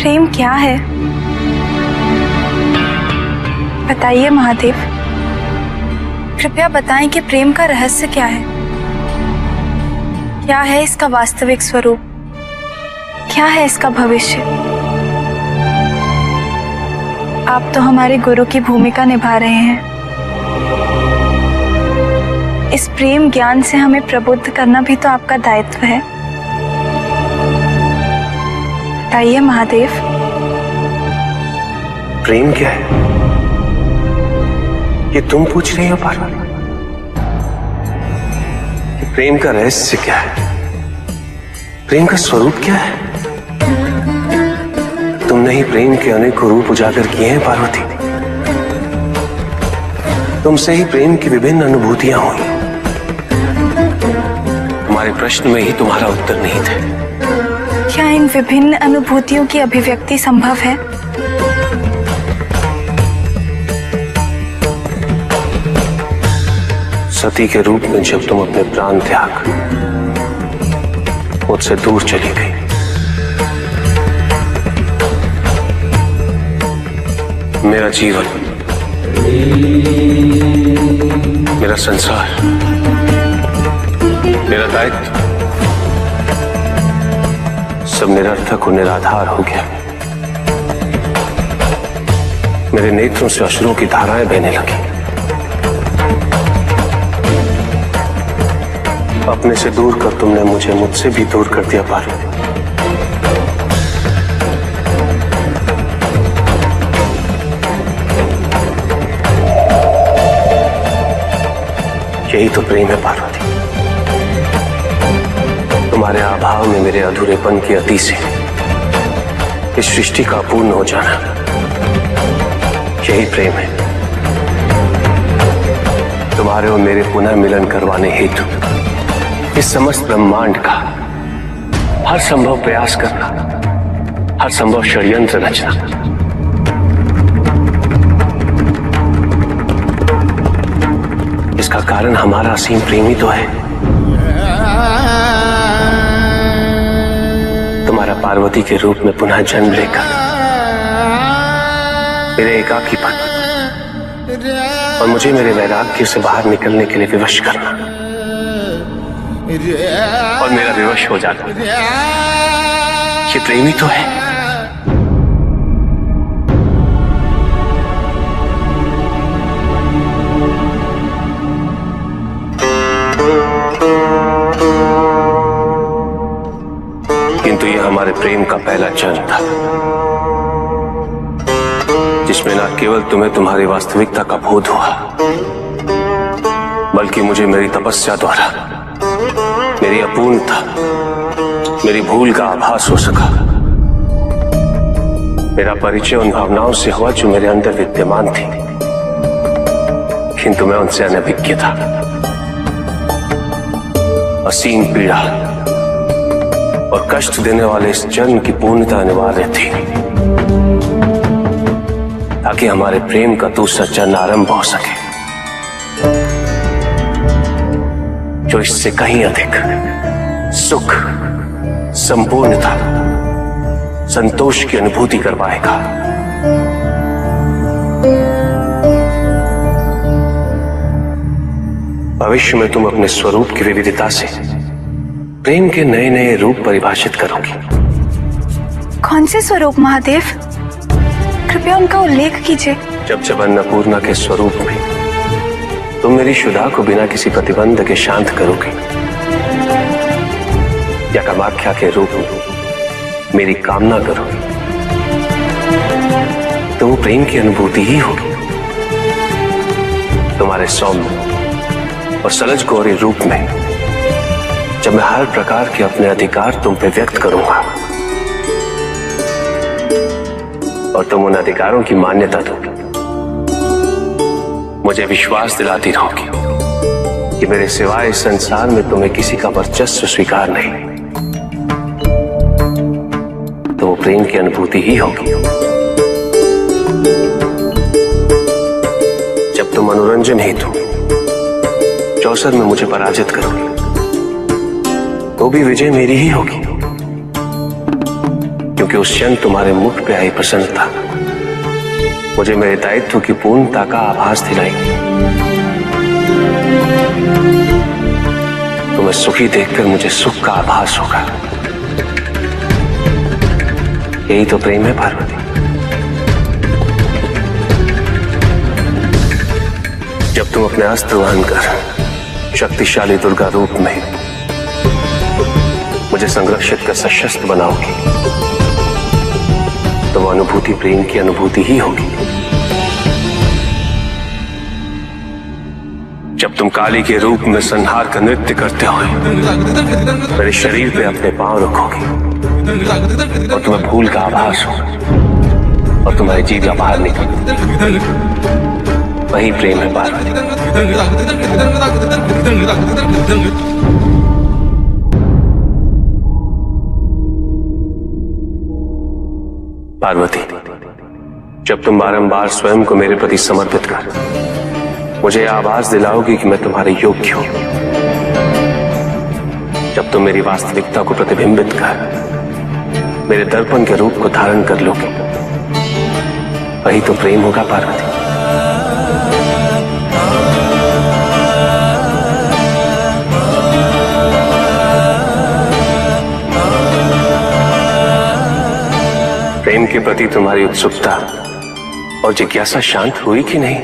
प्रेम क्या है? बताइए महादेव, कृपया बताएं कि प्रेम का रहस्य क्या है? क्या है इसका वास्तविक स्वरूप? क्या है इसका भविष्य? आप तो हमारे गुरु की भूमिका निभा रहे हैं। इस प्रेम ज्ञान से हमें प्रबुद्ध करना भी तो आपका दायित्व है। बताइए महादेव। प्रेम क्या है ये तुम पूछ रही हो पार्वती? प्रेम का रहस्य क्या है? प्रेम का स्वरूप क्या है? तुमने ही प्रेम के अनेक रूप उजागर किए हैं पार्वती। तुमसे ही प्रेम की विभिन्न अनुभूतियां हुई। तुम्हारे प्रश्न में ही तुम्हारा उत्तर नहीं थे। क्या इन विभिन्न अनुभूतियों की अभिव्यक्ति संभव है? सती के रूप में जब तुम अपने प्राण त्याग मुझसे दूर चली गई, मेरा जीवन, मेरा संसार, मेरा दायित्व सब निरर्थक और निराधार हो गया। मेरे नेत्रों से अश्रुओं की धाराएं बहने लगी। अपने से दूर कर तुमने मुझे मुझसे भी दूर कर दिया पार्वती। यही तो प्रेम है पार्वती। तुम्हारे अभाव में मेरे अधूरेपन की अति से इस सृष्टि का अपूर्ण हो जाना, यही प्रेम है। तुम्हारे और मेरे पुनः मिलन करवाने हेतु इस समस्त ब्रह्मांड का हर संभव प्रयास करना, हर संभव षड्यंत्र रचना। इसका कारण हमारा असीम प्रेम ही तो है। तुम्हारा पार्वती के रूप में पुनः जन्म लेकर मेरे एकाकीपन और मुझे मेरे वैराग्य से बाहर निकलने के लिए विवश करना और मेरा विवश हो जाना, ये प्रेम ही तो है। किंतु यह हमारे प्रेम का पहला चरण था, जिसमें न केवल तुम्हें तुम्हारी वास्तविकता का बोध हुआ, बल्कि मुझे मेरी तपस्या द्वारा मेरी अपूर्णता, मेरी भूल का आभास हो सका। मेरा परिचय उन भावनाओं से हुआ जो मेरे अंदर विद्यमान थी, किंतु मैं उनसे अनभिज्ञ था। असीम पीड़ा और कष्ट देने वाले इस जन्म की पूर्णता अनिवार्य थी, ताकि हमारे प्रेम का दूसरा चरण आरंभ हो सके, जो इससे कहीं अधिक सुख, संपूर्णता, संतोष की अनुभूति करवाएगा। भविष्य में तुम अपने स्वरूप की विविधता से प्रेम के नए नए रूप परिभाषित करोगी। कौन से स्वरूप महादेव? कृपया उनका उल्लेख कीजिए। जब अन्नपूर्णा के स्वरूप में तुम मेरी शुदा को बिना किसी प्रतिबंध के शांत करोगे, या कामाख्या के रूप में मेरी कामना करोगे, तो वो प्रेम की अनुभूति ही होगी। तुम्हारे सौम्य और सलज गौरी रूप में जब मैं हर प्रकार के अपने अधिकार तुम पे व्यक्त करूंगा और तुम उन अधिकारों की मान्यता दोगे, मुझे विश्वास दिलाती रहोगी कि मेरे सिवाय इस संसार में तुम्हें किसी का वर्चस्व स्वीकार नहीं, तो वो प्रेम की अनुभूति ही होगी। जब तुम मनोरंजन हेतु चौसर में मुझे पराजित करोगे, तो भी विजय मेरी ही होगी। क्योंकि उस क्षण तुम्हारे मुख पे आई प्रसन्नता मुझे मेरे दायित्व की पूर्णता का आभास दिलाएगी। तुम्हें सुखी देखकर मुझे सुख का आभास होगा। यही तो प्रेम है पार्वती। जब तुम अपने अस्त्र वहन कर शक्तिशाली दुर्गा रूप में मुझे संरक्षित कर सशस्त्र बनाओगी तो वो अनुभूति प्रेम की अनुभूति ही होगी। जब तुम काली के रूप में संहार का नृत्य करते हुए मेरे शरीर पे अपने पांव रखोगे और तुम्हें भूल का आभास होगा और तुम्हारी जीभ बाहर निकल, वही प्रेम है पार्वती। पार्वती, जब तुम बारंबार स्वयं को मेरे प्रति समर्पित कर मुझे आभास दिलाओगी कि मैं तुम्हारे योग्य हूं, जब तुम मेरी वास्तविकता को प्रतिबिंबित कर मेरे दर्पण के रूप को धारण कर लोगे, वही तो प्रेम होगा पार्वती। प्रेम के प्रति तुम्हारी उत्सुकता और जिज्ञासा शांत हुई कि नहीं?